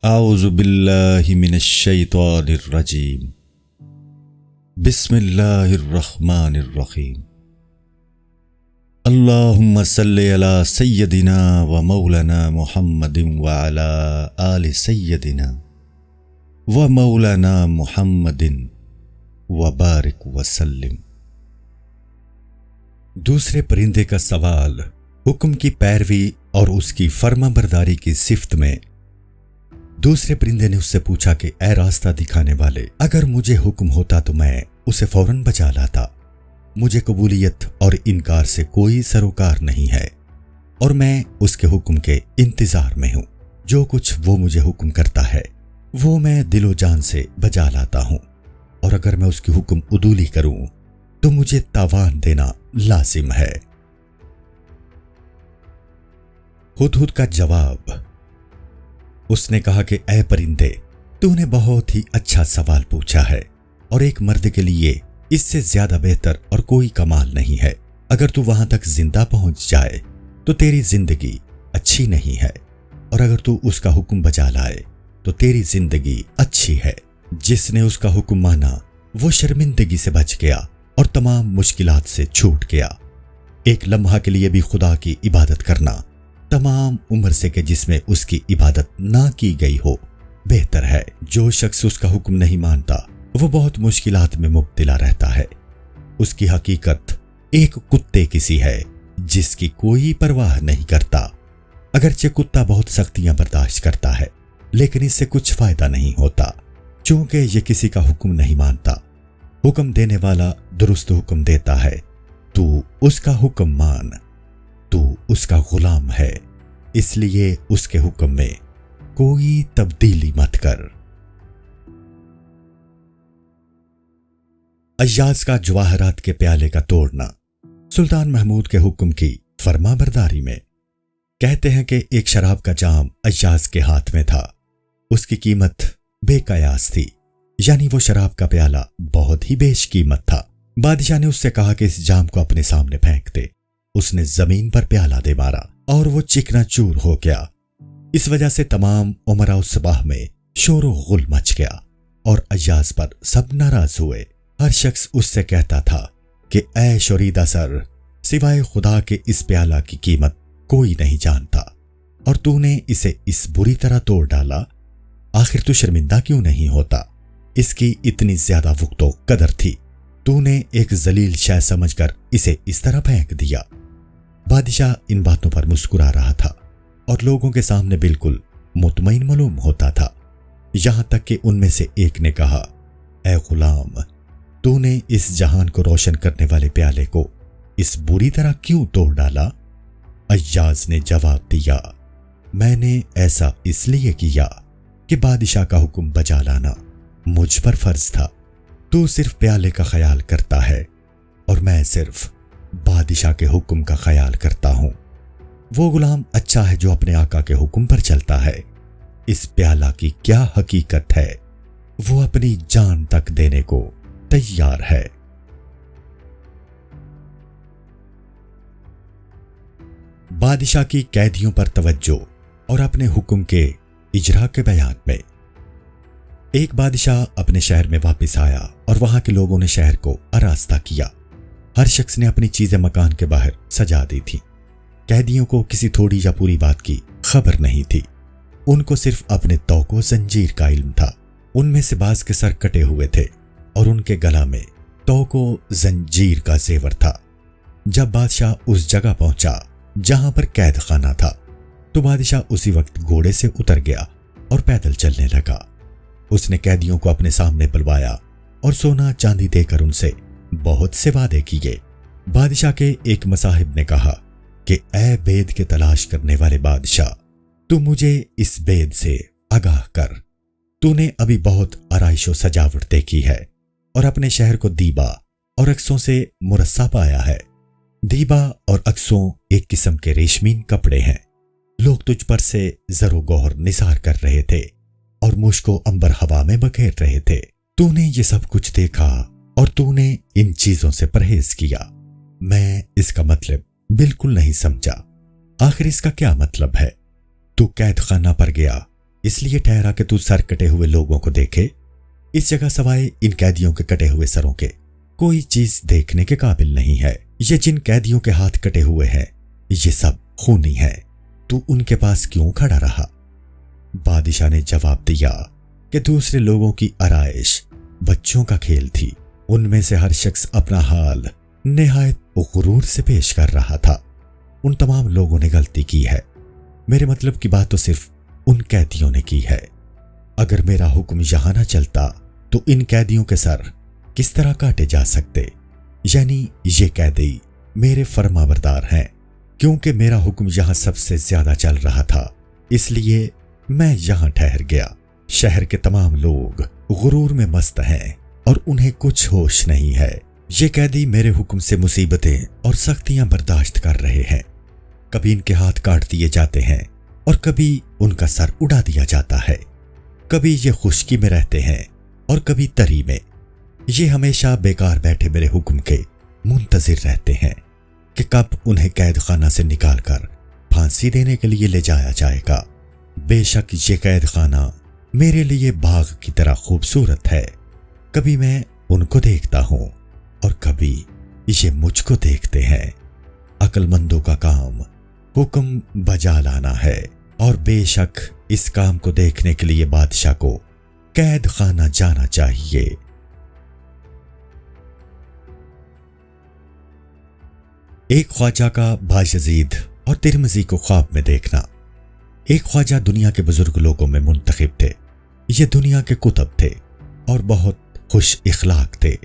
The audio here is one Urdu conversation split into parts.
اعوذ باللہ من الشیطان الرجیم بسم اللہ الرحمن الرحیم اللہم صلی علی سیدنا و مولانا محمد وعلی آل سیدنا و مولانا محمد وبارک وسلم۔ دوسرے پرندے کا سوال حکم کی پیروی اور اس کی فرما برداری کی صفت میں۔ دوسرے پرندے نے اس سے پوچھا کہ اے راستہ دکھانے والے، اگر مجھے حکم ہوتا تو میں اسے فوراً بچا لاتا۔ مجھے قبولیت اور انکار سے کوئی سروکار نہیں ہے اور میں اس کے حکم کے انتظار میں ہوں۔ جو کچھ وہ مجھے حکم کرتا ہے وہ میں دل و جان سے بجا لاتا ہوں، اور اگر میں اس کی حکم عدولی کروں تو مجھے تاوان دینا لازم ہے۔ ہدہد کا جواب۔ اس نے کہا کہ اے پرندے، تو نے بہت ہی اچھا سوال پوچھا ہے، اور ایک مرد کے لیے اس سے زیادہ بہتر اور کوئی کمال نہیں ہے۔ اگر تو وہاں تک زندہ پہنچ جائے تو تیری زندگی اچھی نہیں ہے، اور اگر تو اس کا حکم بجا لائے تو تیری زندگی اچھی ہے۔ جس نے اس کا حکم مانا وہ شرمندگی سے بچ گیا اور تمام مشکلات سے چھوٹ گیا۔ ایک لمحہ کے لیے بھی خدا کی عبادت کرنا تمام عمر سے کہ جس میں اس کی عبادت نہ کی گئی ہو بہتر ہے۔ جو شخص اس کا حکم نہیں مانتا وہ بہت مشکلات میں مبتلا رہتا ہے۔ اس کی حقیقت ایک کتے کی سی ہے جس کی کوئی پرواہ نہیں کرتا۔ اگرچہ کتا بہت سختیاں برداشت کرتا ہے لیکن اس سے کچھ فائدہ نہیں ہوتا، چونکہ یہ کسی کا حکم نہیں مانتا۔ حکم دینے والا درست حکم دیتا ہے، تو اس کا حکم مان۔ تو اس کا غلام ہے، اس لیے اس کے حکم میں کوئی تبدیلی مت کر۔ ایاز کا جواہرات کے پیالے کا توڑنا۔ سلطان محمود کے حکم کی فرما برداری میں کہتے ہیں کہ ایک شراب کا جام ایاز کے ہاتھ میں تھا۔ اس کی قیمت بے قیاس تھی، یعنی وہ شراب کا پیالہ بہت ہی بیش قیمت تھا۔ بادشاہ نے اس سے کہا کہ اس جام کو اپنے سامنے پھینک دے۔ اس نے زمین پر پیالہ دے مارا اور وہ چکنا چور ہو گیا۔ اس وجہ سے تمام امراء صباح میں شور و غل مچ گیا اور ایاز پر سب ناراض ہوئے۔ ہر شخص اس سے کہتا تھا کہ اے شوریدہ سر، سوائے خدا کے اس پیالہ کی قیمت کوئی نہیں جانتا، اور تو نے اسے اس بری طرح توڑ ڈالا۔ آخر تو شرمندہ کیوں نہیں ہوتا؟ اس کی اتنی زیادہ وقت و قدر تھی، تو نے ایک ذلیل شے سمجھ کر اسے اس طرح پھینک دیا۔ بادشاہ ان باتوں پر مسکرا رہا تھا اور لوگوں کے سامنے بالکل مطمئن معلوم ہوتا تھا، یہاں تک کہ ان میں سے ایک نے کہا، اے غلام، تو نے اس جہان کو روشن کرنے والے پیالے کو اس بری طرح کیوں توڑ ڈالا؟ ایاز نے جواب دیا، میں نے ایسا اس لیے کیا کہ بادشاہ کا حکم بجا لانا مجھ پر فرض تھا۔ تو صرف پیالے کا خیال کرتا ہے اور میں صرف بادشاہ کے حکم کا خیال کرتا ہوں۔ وہ غلام اچھا ہے جو اپنے آقا کے حکم پر چلتا ہے۔ اس پیالہ کی کیا حقیقت ہے؟ وہ اپنی جان تک دینے کو تیار ہے۔ بادشاہ کی قیدیوں پر توجہ اور اپنے حکم کے اجرا کے بیان میں۔ ایک بادشاہ اپنے شہر میں واپس آیا اور وہاں کے لوگوں نے شہر کو آراستہ کیا۔ ہر شخص نے اپنی چیزیں مکان کے باہر سجا دی تھی۔ قیدیوں کو کسی تھوڑی یا پوری بات کی خبر نہیں تھی، ان کو صرف اپنے توق و زنجیر کا علم تھا۔ ان میں سے بعض کے سر کٹے ہوئے تھے اور ان کے گلا میں توق و زنجیر کا زیور تھا۔ جب بادشاہ اس جگہ پہنچا جہاں پر قید خانہ تھا تو بادشاہ اسی وقت گھوڑے سے اتر گیا اور پیدل چلنے لگا۔ اس نے قیدیوں کو اپنے سامنے بلوایا اور سونا چاندی دے کر ان سے بہت سے وعدے کیے۔ بادشاہ کے ایک مصاحب نے کہا کہ اے بید کے تلاش کرنے والے بادشاہ، تو مجھے اس بید سے آگاہ کر۔ تو نے ابھی بہت آرائش و سجاوٹ دیکھی ہے اور اپنے شہر کو دیبا اور عکسوں سے مرصع پایا ہے۔ دیبا اور عکسوں ایک قسم کے ریشمین کپڑے ہیں۔ لوگ تجھ پر سے زر و گوہر نثار کر رہے تھے اور مشک و عنبر ہوا میں بکھیر رہے تھے۔ تو نے یہ سب کچھ دیکھا اور تو نے ان چیزوں سے پرہیز کیا۔ میں اس کا مطلب بالکل نہیں سمجھا۔ آخر اس کا کیا مطلب ہے؟ تو قید خانہ پر گیا، اس لیے ٹھہرا کہ تو سر کٹے ہوئے لوگوں کو دیکھے۔ اس جگہ سوائے ان قیدیوں کے کٹے ہوئے سروں کے کوئی چیز دیکھنے کے قابل نہیں ہے۔ یہ جن قیدیوں کے ہاتھ کٹے ہوئے ہیں یہ سب خونی ہیں، تو ان کے پاس کیوں کھڑا رہا؟ بادشاہ نے جواب دیا کہ دوسرے لوگوں کی آرائش بچوں کا کھیل تھی، ان میں سے ہر شخص اپنا حال نہایت غرور سے پیش کر رہا تھا۔ ان تمام لوگوں نے غلطی کی ہے، میرے مطلب کی بات تو صرف ان قیدیوں نے کی ہے۔ اگر میرا حکم یہاں نہ چلتا تو ان قیدیوں کے سر کس طرح کاٹے جا سکتے؟ یعنی یہ قیدی میرے فرما بردار ہیں، کیونکہ میرا حکم یہاں سب سے زیادہ چل رہا تھا، اس لیے میں یہاں ٹھہر گیا۔ شہر کے تمام لوگ غرور میں مست ہیں اور انہیں کچھ ہوش نہیں ہے۔ یہ قیدی میرے حکم سے مصیبتیں اور سختیاں برداشت کر رہے ہیں، کبھی ان کے ہاتھ کاٹ دیے جاتے ہیں اور کبھی ان کا سر اڑا دیا جاتا ہے، کبھی یہ خشکی میں رہتے ہیں اور کبھی تری میں۔ یہ ہمیشہ بیکار بیٹھے میرے حکم کے منتظر رہتے ہیں کہ کب انہیں قید خانہ سے نکال کر پھانسی دینے کے لیے لے جایا جائے گا۔ بے شک یہ قید خانہ میرے لیے باغ کی طرح خوبصورت ہے، کبھی میں ان کو دیکھتا ہوں اور کبھی یہ مجھ کو دیکھتے ہیں۔ عقل مندوں کا کام حکم بجا لانا ہے، اور بے شک اس کام کو دیکھنے کے لیے بادشاہ کو قید خانہ جانا چاہیے۔ ایک خواجہ کا بایزید اور ترمذی کو خواب میں دیکھنا۔ ایک خواجہ دنیا کے بزرگ لوگوں میں منتخب تھے، یہ دنیا کے کتب تھے اور بہت خوش اخلاق تھے۔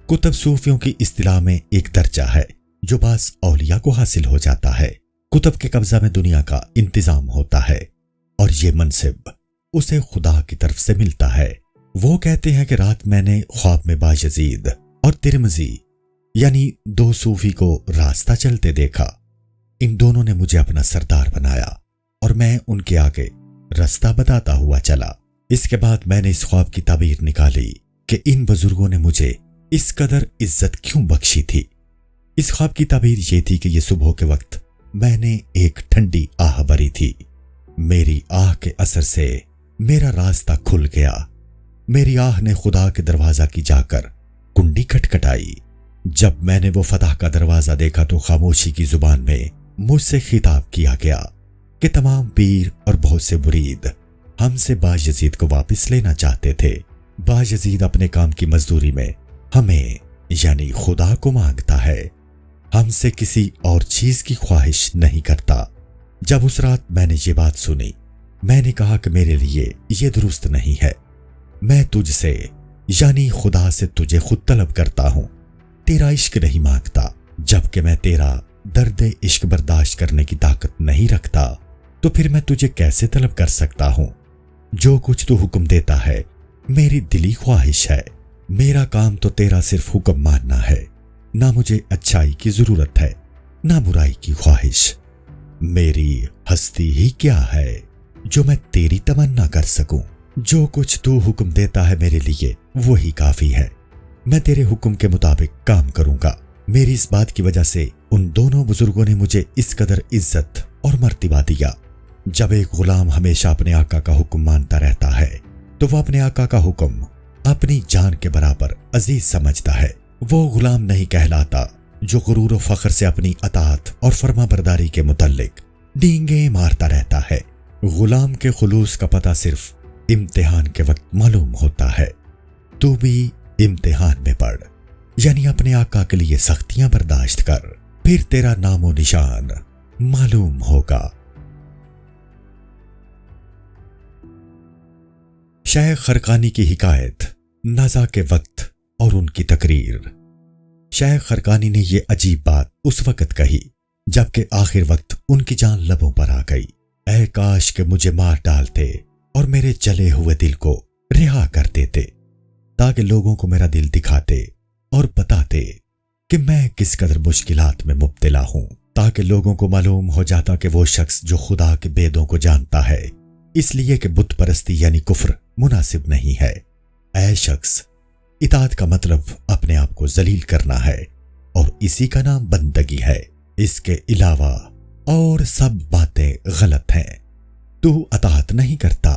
کتب صوفیوں کی اصطلاح میں ایک درجہ ہے جو بعض اولیاء کو حاصل ہو جاتا ہے۔ کتب کے قبضہ میں دنیا کا انتظام ہوتا ہے اور یہ منصب اسے خدا کی طرف سے ملتا ہے۔ وہ کہتے ہیں کہ رات میں نے خواب میں بایزید اور ترمذی یعنی دو صوفی کو راستہ چلتے دیکھا۔ ان دونوں نے مجھے اپنا سردار بنایا اور میں ان کے آگے راستہ بتاتا ہوا چلا۔ اس کے بعد میں نے اس خواب کی تعبیر نکالی کہ ان بزرگوں نے مجھے اس قدر عزت کیوں بخشی تھی۔ اس خواب کی تعبیر یہ تھی کہ یہ صبح کے وقت میں نے ایک ٹھنڈی آہ بھری تھی، میری آہ کے اثر سے میرا راستہ کھل گیا۔ میری آہ نے خدا کے دروازہ کی جا کر کنڈی کھٹکھٹائی۔ جب میں نے وہ فتح کا دروازہ دیکھا تو خاموشی کی زبان میں مجھ سے خطاب کیا گیا کہ تمام پیر اور بہت سے مرید ہم سے بایزید کو واپس لینا چاہتے تھے۔ بایزید اپنے کام کی مزدوری میں ہمیں یعنی خدا کو مانگتا ہے، ہم سے کسی اور چیز کی خواہش نہیں کرتا۔ جب اس رات میں نے یہ بات سنی، میں نے کہا کہ میرے لیے یہ درست نہیں ہے، میں تجھ سے یعنی خدا سے تجھے خود طلب کرتا ہوں، تیرا عشق نہیں مانگتا۔ جبکہ میں تیرا درد عشق برداشت کرنے کی طاقت نہیں رکھتا تو پھر میں تجھے کیسے طلب کر سکتا ہوں؟ جو کچھ تو حکم دیتا ہے میری دلی خواہش ہے، میرا کام تو تیرا صرف حکم ماننا ہے، نہ مجھے اچھائی کی ضرورت ہے نہ برائی کی خواہش۔ میری ہستی ہی کیا ہے جو میں تیری تمنا کر سکوں؟ جو کچھ تو حکم دیتا ہے میرے لیے وہی کافی ہے، میں تیرے حکم کے مطابق کام کروں گا۔ میری اس بات کی وجہ سے ان دونوں بزرگوں نے مجھے اس قدر عزت اور مرتبہ دیا۔ جب ایک غلام ہمیشہ اپنے آقا کا حکم مانتا رہتا ہے تو وہ اپنے آقا کا حکم اپنی جان کے برابر عزیز سمجھتا ہے۔ وہ غلام نہیں کہلاتا جو غرور و فخر سے اپنی اطاعت اور فرما برداری کے متعلق ڈینگیں مارتا رہتا ہے۔ غلام کے خلوص کا پتہ صرف امتحان کے وقت معلوم ہوتا ہے۔ تو بھی امتحان میں پڑھ، یعنی اپنے آقا کے لیے سختیاں برداشت کر، پھر تیرا نام و نشان معلوم ہوگا۔ شیخ خرقانی کی حکایت نزا کے وقت اور ان کی تقریر۔ شیخ خرقانی نے یہ عجیب بات اس وقت کہی جبکہ آخر وقت ان کی جان لبوں پر آ گئی۔ اے کاش کہ مجھے مار ڈالتے اور میرے جلے ہوئے دل کو رہا کر دیتے، تاکہ لوگوں کو میرا دل دکھاتے اور بتاتے کہ میں کس قدر مشکلات میں مبتلا ہوں، تاکہ لوگوں کو معلوم ہو جاتا کہ وہ شخص جو خدا کے بیدوں کو جانتا ہے، اس لیے کہ بت پرستی یعنی کفر مناسب نہیں ہے۔ اے شخص، اطاعت کا مطلب اپنے آپ کو ذلیل کرنا ہے اور اسی کا نام بندگی ہے، اس کے علاوہ اور سب باتیں غلط ہیں۔ تو اطاعت نہیں کرتا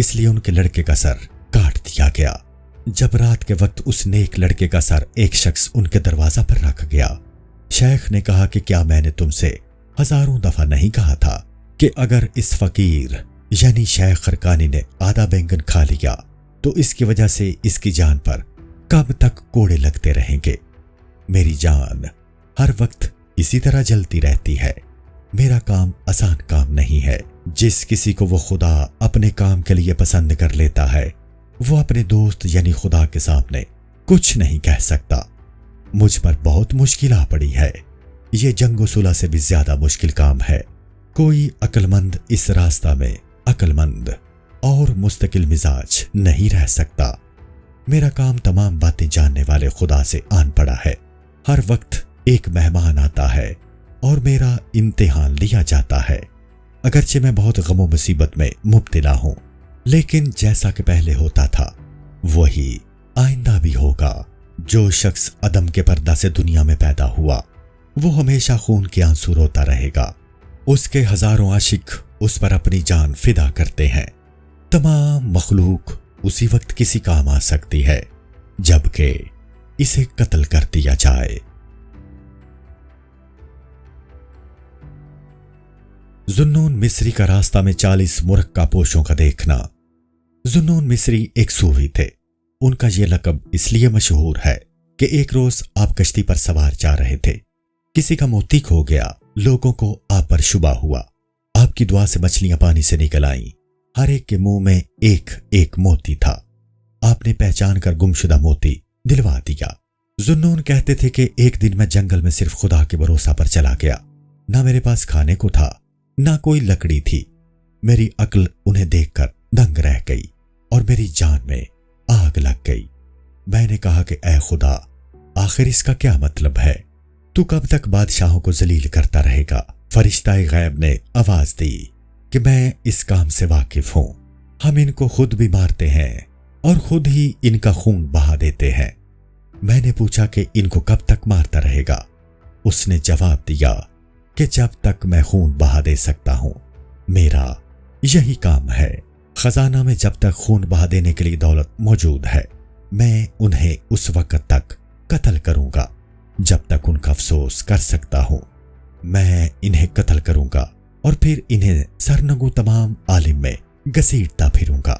اس لیے ان کے لڑکے کا سر کاٹ دیا گیا۔ جب رات کے وقت اس نیک لڑکے کا سر ایک شخص ان کے دروازہ پر رکھ گیا، شیخ نے کہا کہ کیا میں نے تم سے ہزاروں دفعہ نہیں کہا تھا کہ اگر اس فقیر یعنی شیخ خرقانی نے آدھا بینگن کھا لیا تو اس کی وجہ سے اس کی جان پر کب تک کوڑے لگتے رہیں گے؟ میری جان ہر وقت اسی طرح جلتی رہتی ہے۔ میرا کام آسان کام نہیں ہے۔ جس کسی کو وہ خدا اپنے کام کے لیے پسند کر لیتا ہے وہ اپنے دوست یعنی خدا کے سامنے کچھ نہیں کہہ سکتا۔ مجھ پر بہت مشکل آ پڑی ہے۔ یہ جنگ و صلح سے بھی زیادہ مشکل کام ہے۔ کوئی عقل مند اس راستہ میں عقل مند اور مستقل مزاج نہیں رہ سکتا۔ میرا کام تمام باتیں جاننے والے خدا سے آن پڑا ہے۔ ہر وقت ایک مہمان آتا ہے اور میرا امتحان لیا جاتا ہے۔ اگرچہ میں بہت غم و مصیبت میں مبتلا ہوں، لیکن جیسا کہ پہلے ہوتا تھا وہی آئندہ بھی ہوگا۔ جو شخص عدم کے پردہ سے دنیا میں پیدا ہوا وہ ہمیشہ خون کے آنسو روتا رہے گا۔ اس کے ہزاروں عاشق اس پر اپنی جان فدا کرتے ہیں۔ تمام مخلوق اسی وقت کسی کام آ سکتی ہے جبکہ اسے قتل کر دیا جائے۔ ذوالنون مصری کا راستہ میں 40 مرکہ پوشوں کا دیکھنا۔ ذوالنون مصری ایک صوفی تھے۔ ان کا یہ لقب اس لیے مشہور ہے کہ ایک روز آپ کشتی پر سوار جا رہے تھے، کسی کا موتی کھو گیا، لوگوں کو آپ پر شبہ ہوا، آپ کی دعا سے مچھلیاں پانی سے نکل آئیں، ہر ایک کے منہ میں ایک ایک موتی تھا۔ آپ نے پہچان کر گمشدہ موتی دلوا دیا۔ ذوالنون کہتے تھے کہ ایک دن میں جنگل میں صرف خدا کے بھروسہ پر چلا گیا، نہ میرے پاس کھانے کو تھا نہ کوئی لکڑی تھی۔ میری عقل انہیں دیکھ کر دنگ رہ گئی اور میری جان میں آگ لگ گئی۔ میں نے کہا کہ اے خدا، آخر اس کا کیا مطلب ہے؟ تو کب تک بادشاہوں کو ذلیل کرتا رہے گا؟ فرشتہ غیب نے آواز دی کہ میں اس کام سے واقف ہوں۔ ہم ان کو خود بھی مارتے ہیں اور خود ہی ان کا خون بہا دیتے ہیں۔ میں نے پوچھا کہ ان کو کب تک مارتا رہے گا؟ اس نے جواب دیا کہ جب تک میں خون بہا دے سکتا ہوں۔ میرا یہی کام ہے۔ خزانہ میں جب تک خون بہا دینے کے لیے دولت موجود ہے، میں انہیں اس وقت تک قتل کروں گا جب تک ان کا افسوس کر سکتا ہوں۔ میں انہیں قتل کروں گا اور پھر انہیں سرنگوں تمام عالم میں گھسیٹتا پھروں گا۔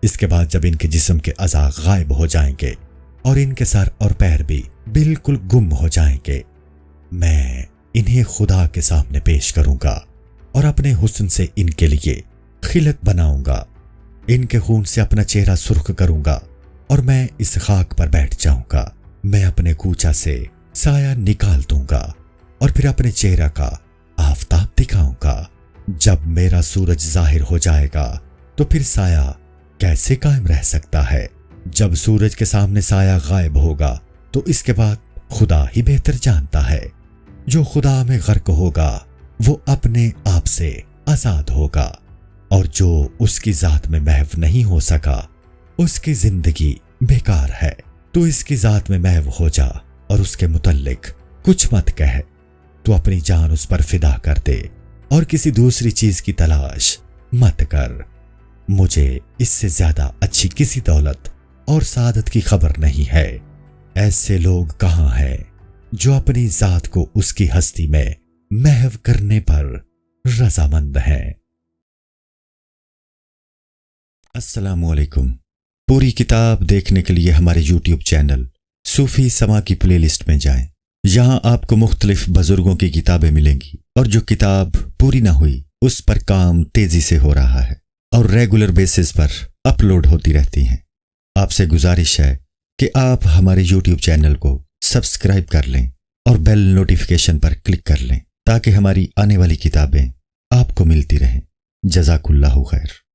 اس کے بعد جب ان کے جسم کے اعضاء غائب ہو جائیں گے اور ان کے سر اور پیر بھی بالکل گم ہو جائیں گے، میں انہیں خدا کے سامنے پیش کروں گا اور اپنے حسن سے ان کے لیے خلق بناؤں گا۔ ان کے خون سے اپنا چہرہ سرخ کروں گا اور میں اس خاک پر بیٹھ جاؤں گا۔ میں اپنے کوچہ سے سایہ نکال دوں گا اور پھر اپنے چہرہ کا آفتاب دکھاؤں گا۔ جب میرا سورج ظاہر ہو جائے گا تو پھر سایہ کیسے قائم رہ سکتا ہے؟ جب سورج کے سامنے سایہ غائب ہوگا تو اس کے بعد خدا ہی بہتر جانتا ہے۔ جو خدا میں غرق ہوگا وہ اپنے آپ سے آزاد ہوگا، اور جو اس کی ذات میں محو نہیں ہو سکا اس کی زندگی بیکار ہے۔ تو اس کی ذات میں محو ہو جا اور اس کے متعلق کچھ مت کہہ۔ تو اپنی جان اس پر فدا کر دے اور کسی دوسری چیز کی تلاش مت کر۔ مجھے اس سے زیادہ اچھی کسی دولت اور سعادت کی خبر نہیں ہے۔ ایسے لوگ کہاں ہیں جو اپنی ذات کو اس کی ہستی میں محو کرنے پر رضامند ہیں؟ السلام علیکم۔ پوری کتاب دیکھنے کے لیے ہمارے یوٹیوب چینل صوفی سما کی پلے لسٹ میں جائیں۔ یہاں آپ کو مختلف بزرگوں کی کتابیں ملیں گی، اور جو کتاب پوری نہ ہوئی اس پر کام تیزی سے ہو رہا ہے اور ریگولر بیسس پر اپلوڈ ہوتی رہتی ہیں۔ آپ سے گزارش ہے کہ آپ ہمارے یوٹیوب چینل کو سبسکرائب کر لیں اور بیل نوٹیفیکیشن پر کلک کر لیں تاکہ ہماری آنے والی کتابیں آپ کو ملتی رہیں۔ جزاک اللہ خیر۔